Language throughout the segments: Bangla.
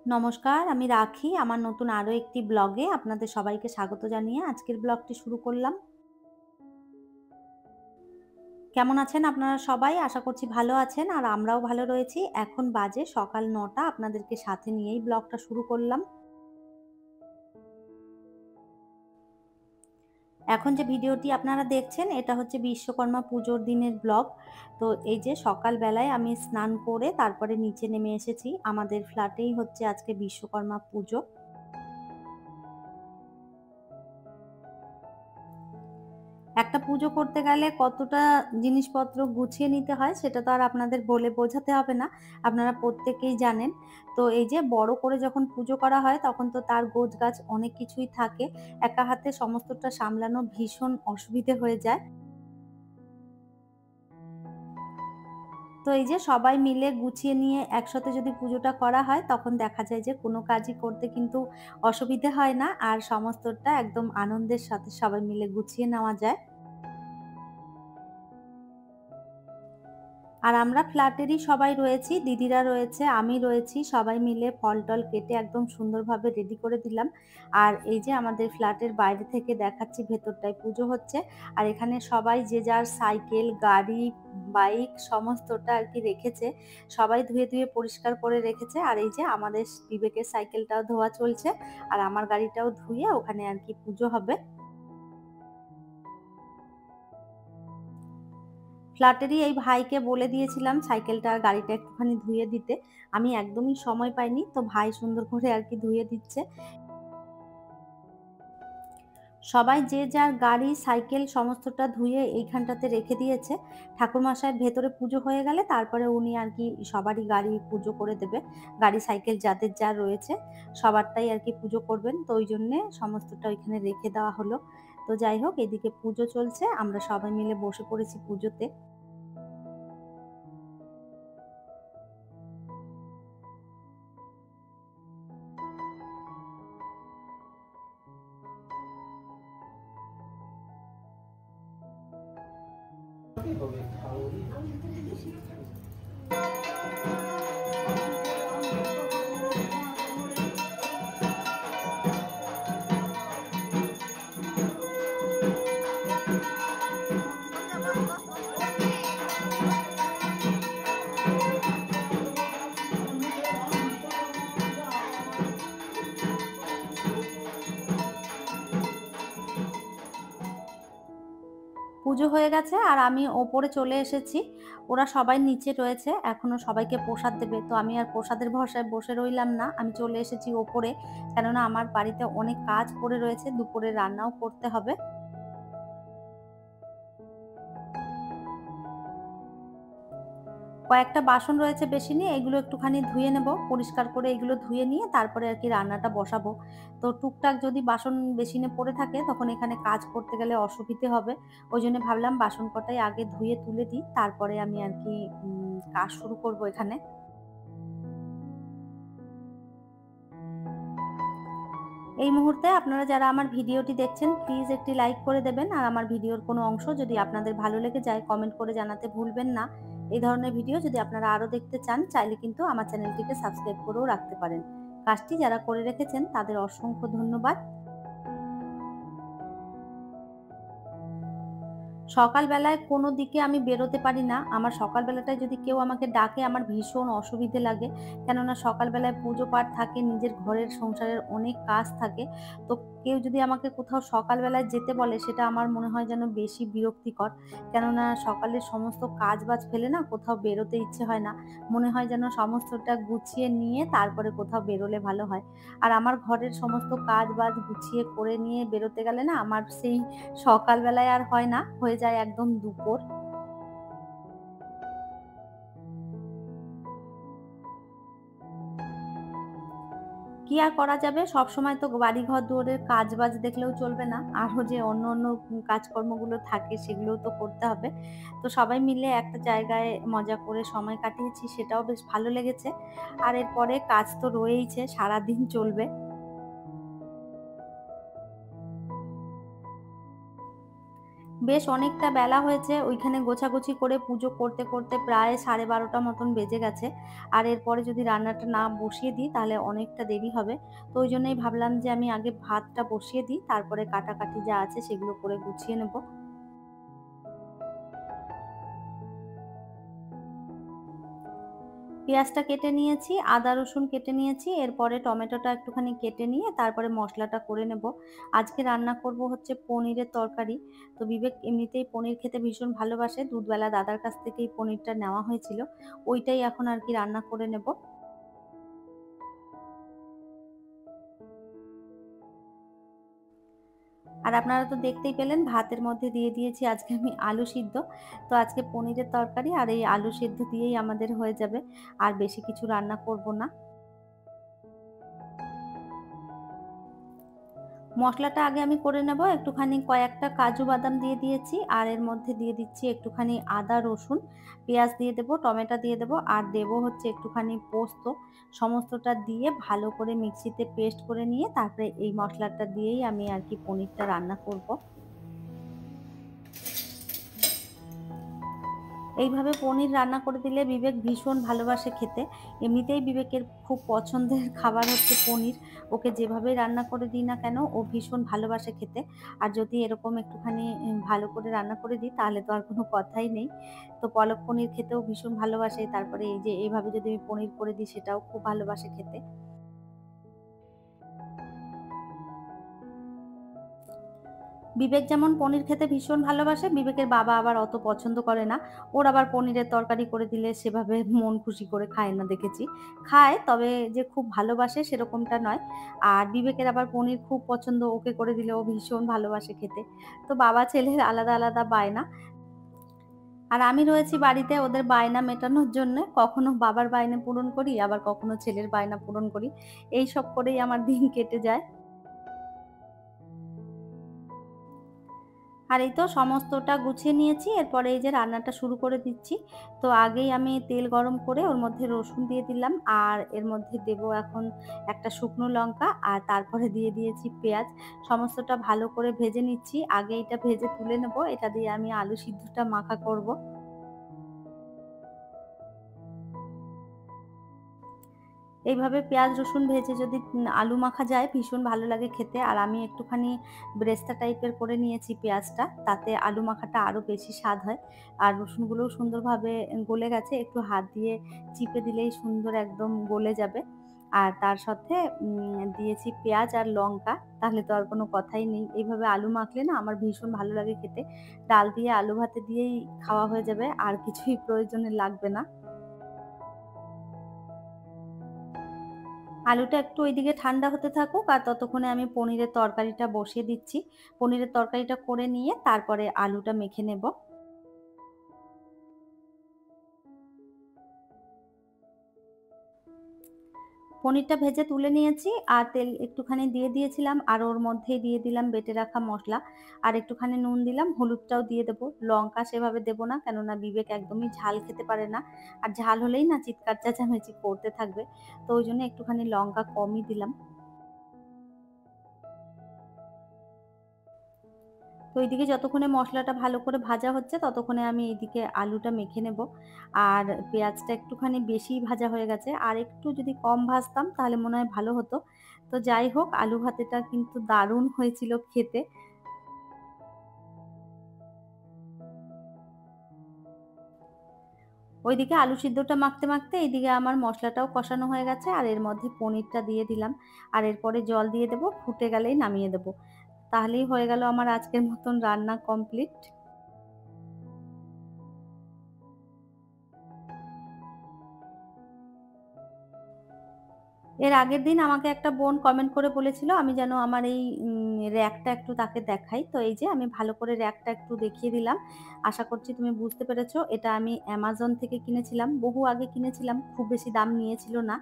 নমস্কার, আমি রাখি। আমার নতুন আরো একটি ব্লগে আপনাদের সবাইকে স্বাগত জানিয়ে আজকের ব্লগটি শুরু করলাম। কেমন আছেন আপনারা সবাই? আশা করছি ভালো আছেন আর আমরাও ভালো রয়েছি। এখন বাজে সকাল ৯টা। আপনাদেরকে সাথে নিয়েই ব্লগটা শুরু করলাম। এখন যে ভিডিওটি আপনারা দেখছেন এটা হচ্ছে বিশ্বকর্মা পুজোর দিনের ব্লগ। তো এই যে সকাল বেলায় আমি স্নান করে তারপরে নিচে নেমে এসেছি। আমাদের ফ্ল্যাটেই হচ্ছে আজকে বিশ্বকর্মা পুজো। একটা পুজো করতে গেলে কতটা জিনিসপত্র গুছিয়ে নিতে হয় সেটা তো আর আপনাদের বলে বোঝাতে হবে না। আপনারা প্রত্যেকেই জানেন। তো এই যে বড় করে যখন পুজো করা হয় তখন তো তার গোছগাছ অনেক কিছুই থাকে। একা হাতে সমস্তটা সামলানো ভীষণ অসুবিধে হয়ে যায়। তো এই যে সবাই মিলে গুছিয়ে নিয়ে একসাথে যদি পুজোটা করা হয় তখন দেখা যায় যে কোনো কাজই করতে কিন্তু অসুবিধে হয় না। আর সমস্তটা একদম আনন্দের সাথে সবাই মিলে গুছিয়ে নেওয়া যায়। আর আমরা ফ্ল্যাটেরই সবাই রয়েছি, দিদিরা রয়েছে, আমি রয়েছি। সবাই মিলে ফল-টল কেটে একদম সুন্দরভাবে রেডি করে দিলাম। আর এই যে আমাদের ফ্ল্যাটের বাইরে থেকে দেখাচ্ছি ভেতরটায় পুজো হচ্ছে। আর এখানে সবাই যে যার সাইকেল, গাড়ি, বাইক সমস্তটা আরকি রেখেছে। সবাই ধুয়ে, ধুয়ে পরিষ্কার করে রেখেছে। আর এই যে আমাদের বিবেকের সাইকেলটাও ধোয়া চলছে। আর আমার গাড়িটাও ধুয়ে ওখানে আরকি পুজো হবে। ফ্ল্যাটেরই এই ভাইকে বলে দিয়েছিলাম সাইকেলটা আর গাড়িটা একটুখানি ধুয়ে দিতে। আমি একদমই সময় পাইনি। তো ভাই সুন্দর করে আরকি ধুয়ে দিচ্ছে। সবাই যে যার গাড়ি, সাইকেল সমস্তটা ধুয়ে এইখানটাতে রেখে দিয়েছে। ঠাকুরমশায়ের ভেতরে পুজো হয়ে গেলে তারপরে উনি আরকি সবারই গাড়ি পুজো করে দেবে। গাড়ি, সাইকেল যাদের যা রয়েছে সবারটাই আরকি পুজো করবেন। তো ওইজন্যে সমস্তটা ওইখানে রেখে দেওয়া হলো। তো যাই হোক এদিকে পুজো চলছে। আমরা সবাই মিলে বসে পড়েছি পুজোতে। পুজো হয়ে গেছে আর আমি ওপরে চলে এসেছি। ওরা সবাই নিচে রয়েছে। এখনো সবাইকে প্রসাদ দেবে। তো আমি আর প্রসাদের ভরসায় বসে রইলাম না। আমি চলে এসেছি ওপরে। কেননা আমার বাড়িতে অনেক কাজ পড়ে রয়েছে। দুপুরে রান্নাও করতে হবে। কয়েকটা বাসন রয়েছে বেসিনে, এগুলো একটুখানি ধুয়ে নেব। পরিষ্কার করে এগুলো ধুয়ে নিয়ে তারপরে আরকি রান্নাটা বসাবো। তো টুকটাক যদি বাসন বেসিনে পড়ে থাকে তখন এখানে কাজ করতে গেলে অসুবিধে হবে। ওইজন্য ভাবলাম বাসন কটাই আগে ধুয়ে তুলে দিই। তারপরে আমি আরকি কাজ শুরু করব এখানে। এই মুহূর্তে আপনারা যারা আমার ভিডিওটি দেখছেন প্লিজ একটি লাইক করে দেবেন। আর আমার ভিডিওর কোনো অংশ যদি আপনাদের ভালো লেগে যায় কমেন্ট করে জানাতে ভুলবেন না। এই ধরনের ভিডিও যদি আপনারা আরো দেখতে চান চাইলে কিন্তু আমার চ্যানেলটিকে সাবস্ক্রাইব করেও রাখতে পারেন। কাজটি যারা করে রেখেছেন তাদের অসংখ্য ধন্যবাদ। সকালবেলায় কোনো দিকে আমি বেরোতে পারি না। আমার সকালবেলাটায় যদি কেউ আমাকে ডাকে আমার ভীষণ অসুবিধে লাগে। কেননা সকালবেলায় পুজো পাঠ থাকে, নিজের ঘরের সংসারের অনেক কাজ থাকে। তো কেউ যদি আমাকে কোথাও সকালবেলায় যেতে বলে সেটা আমার মনে হয় যেন বেশি বিরক্তিকর। কেননা সকালের সমস্ত কাজ-বাজ ফেলে না কোথাও বেরোতে ইচ্ছে হয় না। মনে হয় যেন সমস্তটা গুছিয়ে নিয়ে তারপরে কোথাও বেরোলে ভালো হয়। আর আমার ঘরের সমস্ত কাজ-বাজ গুছিয়ে করে নিয়ে বেরোতে গেলে না আমার সেই সকালবেলায় আর হয় না, হয়ে যায় একদম দুপুর। কি আর করা যাবে? সবসময় তো বাড়িঘর দুয়ারের কাজ-বাজ দেখলেও চলবে না। আরো যে অন্য কাজকর্মগুলো থাকে সেগুলোও তো করতে হবে। তো সবাই মিলে একটা জায়গায় মজা করে সময় কাটিয়েছি সেটাও বেশ ভালো লেগেছে। আর এরপরে কাজ তো রয়েইছে, সারাদিন চলবে। বেশ অনেকটা বেলা হয়েছে, ওইখানে গোছাগুছি করে পুজো করতে করতে প্রায় 12:30 মতন বেজে গেছে। আর এরপরে যদি রান্নাটা না বসিয়ে দিই তাহলে অনেকটা দেরি হবে। তো ওই জন্যই ভাবলাম যে আমি আগে ভাতটা বসিয়ে দিই, তারপরে কাটাকাটি যা আছে সেগুলো করে গুছিয়ে নেব। পেঁয়াজটা কেটে নিয়েছি, আদা রসুন কেটে নিয়েছি, এরপরে টমেটোটা একটুখানি কেটে নিয়ে তারপরে মশলাটা করে নেব। আজকে রান্না করব হচ্ছে পনিরের তরকারি। তো বিবেক এমনিতেই পনির খেতে ভীষণ ভালোবাসে, দুধবেলা দাদার কাছ থেকেই পনিরটা নেওয়া হয়েছিল, ওইটাই এখন আর কি রান্না করে নেব। আর আপনারা তো দেখতেই পেলেন ভাতের মধ্যে দিয়ে দিয়েছি আজকে আমি আলু সিদ্ধ। তো আজকে পনিরের তরকারি আর এই আলু সিদ্ধ দিয়েই আমাদের হয়ে যাবে, আর বেশি কিছু রান্না করব না। মশলাটা আগে আমি করে নেব। একটুখানি কয়েকটা কাজু বাদাম দিয়ে দিয়েছি, আর এর মধ্যে দিয়ে দিচ্ছি একটুখানি আদা রসুন, পেঁয়াজ দিয়ে দেবো, টমেটো দিয়ে দেবো, আর দেবো হচ্ছে একটুখানি পোস্ত। সমস্তটা দিয়ে ভালো করে মিক্সিতে পেস্ট করে নিয়ে তারপরে এই মশলাটা দিয়েই আমি আর কি পনিরটা রান্না করব। এইভাবে পনির রান্না করে দিলে বিবেক ভীষণ ভালোবাসে খেতে। এমনিতেই বিবেকের খুব পছন্দের খাবার হচ্ছে পনির। ওকে যেভাবেই রান্না করে দিই না কেন ও ভীষণ ভালোবাসে খেতে। আর যদি এরকম একটুখানি ভালো করে রান্না করে দিই তাহলে তো আর কোনো কথাই নেই। তো পালক পনির খেতেও ভীষণ ভালোবাসে। তারপরে এই যে এভাবে যদি আমি পনির করে দিই সেটাও খুব ভালোবাসে খেতে। বিবেক যেমন পনির খেতে ভীষণ ভালোবাসে, বিবেকের বাবা আবার অত পছন্দ করে না। ওর আবার পনিরের তরকারি করে দিলে সেভাবে মন খুশি করে খায় না দেখেছি। খায়, তবে যে খুব ভালোবাসে সেরকমটা নয়। আর বিবেকের আবার পনির খুব পছন্দ, ওকে করে দিলে ও ভীষণ ভালোবাসে খেতে। তো বাবা ছেলের আলাদা আলাদা বায়না। আর আমি রয়েছি বাড়িতে ওদের বায়না মেটানোর জন্যে। কখনো বাবার বায়না পূরণ করি, আবার কখনো ছেলের বায়না পূরণ করি। এইসব করেই আমার দিন কেটে যায়। আর এই তো সমস্তটা গুছিয়ে নিয়েছি। এরপরে এই যে রান্নাটা শুরু করে দিচ্ছি। তো আগেই আমি তেল গরম করে ওর মধ্যে রসুন দিয়ে দিলাম, আর এর মধ্যে দেব এখন একটা শুকনো লঙ্কা, আর তারপরে দিয়ে দিয়েছি পেঁয়াজ। সমস্তটা ভালো করে ভেজে নিচ্ছি। আগে এটা ভেজে তুলে নেব, এটা দিয়ে আমি আলু সিদ্ধটা মাখা করব। এইভাবে পেঁয়াজ রসুন ভেজে যদি আলু মাখা যায় ভীষণ ভালো লাগে খেতে। আর আমি একটুখানি ব্রেস্তা টাইপের করে নিয়েছি পেঁয়াজটা, তাতে আলু মাখাটা আরো বেশি স্বাদ হয়। আর রসুনগুলোও সুন্দরভাবে গলে গেছে, একটু হাত দিয়ে চিপে দিলেই সুন্দর একদম গলে যাবে। আর তার সাথে দিয়েছি পেঁয়াজ আর লঙ্কা, তাহলে তো আর কোনো কথাই নেই। এইভাবে আলু মাখলে না আমার ভীষণ ভালো লাগে খেতে। ডাল দিয়ে আলু ভাতে দিয়েই খাওয়া হয়ে যাবে, আর কিছুই প্রয়োজনে লাগবে না। আলুটা একটু ওইদিকে ঠান্ডা হতে থাকুক, আর ততক্ষণে আমি পনিরের তরকারিটা বসিয়ে দিচ্ছি। পনিরের তরকারিটা করে নিয়ে তারপরে আলুটা মেখে নেব। পনিরটা ভেজে তুলে নিয়েছি, আর তেল একটুখানি দিয়ে দিয়েছিলাম, আর ওর মধ্যেই দিয়ে দিলাম বেটে রাখা মশলা, আর একটুখানি নুন দিলাম, হলুদটাও দিয়ে দেবো। লঙ্কা সেভাবে দেবো না, কেননা বিবেক একদমই ঝাল খেতে পারে না। আর ঝাল হলেই না চিৎকার চেঁচামেচি করতে থাকবে। তো ওই জন্য একটুখানি লঙ্কা কমই দিলাম। তো এইদিকে যতক্ষণে মশলাটা ভালো করে ভাজা হচ্ছে ততক্ষণে আমি এইদিকে আলুটা মেখে নেব। আর পেঁয়াজটা একটুখানি বেশিই ভাজা হয়ে গেছে, আর একটু যদি কম ভাজতাম তাহলে মনে হয় ভালো হতো। তো যাই হোক, আলু ভাতেটা কিন্তু দারুণ হয়েছিল খেতে। ওইদিকে আলু সিদ্ধটা মাখতে মাখতে এইদিকে আমার মশলাটাও কষানো হয়ে গেছে, আর এর মধ্যে পনিরটা দিয়ে দিলাম। আর এরপরে জল দিয়ে দেবো, ফুটে গেলেই নামিয়ে দেবো। তাহলেই হয়ে গেল আমার আজকের মতন রান্না কমপ্লিট। এর আগের দিন আমাকে একটা বোন কমেন্ট করে বলেছিল আমি যেন আমার এই র‍্যাকটা একটু তাকে দেখাই। তো এই যে আমি ভালো করে র‍্যাকটা একটু দেখিয়ে দিলাম। আশা করছি তুমি বুঝতে পেরেছো। এটা আমি অ্যামাজন থেকে কিনেছিলাম। বহু আগে কিনেছিলাম। খুব বেশি দাম নিয়েছিল না।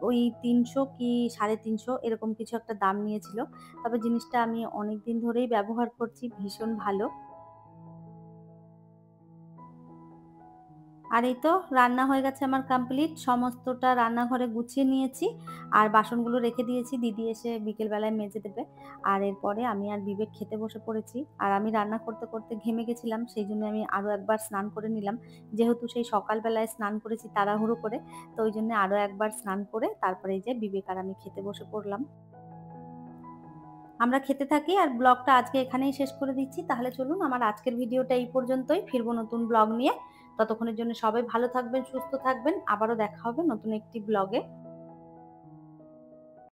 ওই ৩০০ কি ৩৫০ এরকম কিছু একটা দাম নিয়েছিল। তবে জিনিসটা আমি অনেকদিন ধরেই ব্যবহার করছি। ভীষণ ভালো। আর এই তো রান্না হয়ে গেছে আমার কমপ্লিট। সমস্তটা রান্নাঘরে গুছিয়ে নিয়েছি। আর বাসনগুলো রেখে দিয়েছি। দিদি এসে বিকেল বেলায় মেজে দেবে। আর এরপরে আমি আর বিবেক খেতে বসে পড়েছি। আর আমি রান্না করতে, করতে ঘেমে গেছিলাম। সেইজন্য আমি আরো একবার স্নান করে নিলাম। যেহেতু সেই সকাল বেলায় স্নান করেছি তাড়াহুড়ো করে। তো ওইজন্য আরো একবার স্নান করে তারপরে এই যে বিবেক আর আমি খেতে বসে পড়লাম। আমরা খেতে থাকি আর ব্লগটা আজকে এখানেই শেষ করে দিচ্ছি। তাহলে চলুন আমার আজকের ভিডিওটা এই পর্যন্তই। ফিরবো নতুন ব্লগ নিয়ে। ততক্ষণের জন্য সবাই ভালো থাকবেন, সুস্থ থাকবেন। আবারও দেখা হবে নতুন একটি ব্লগে।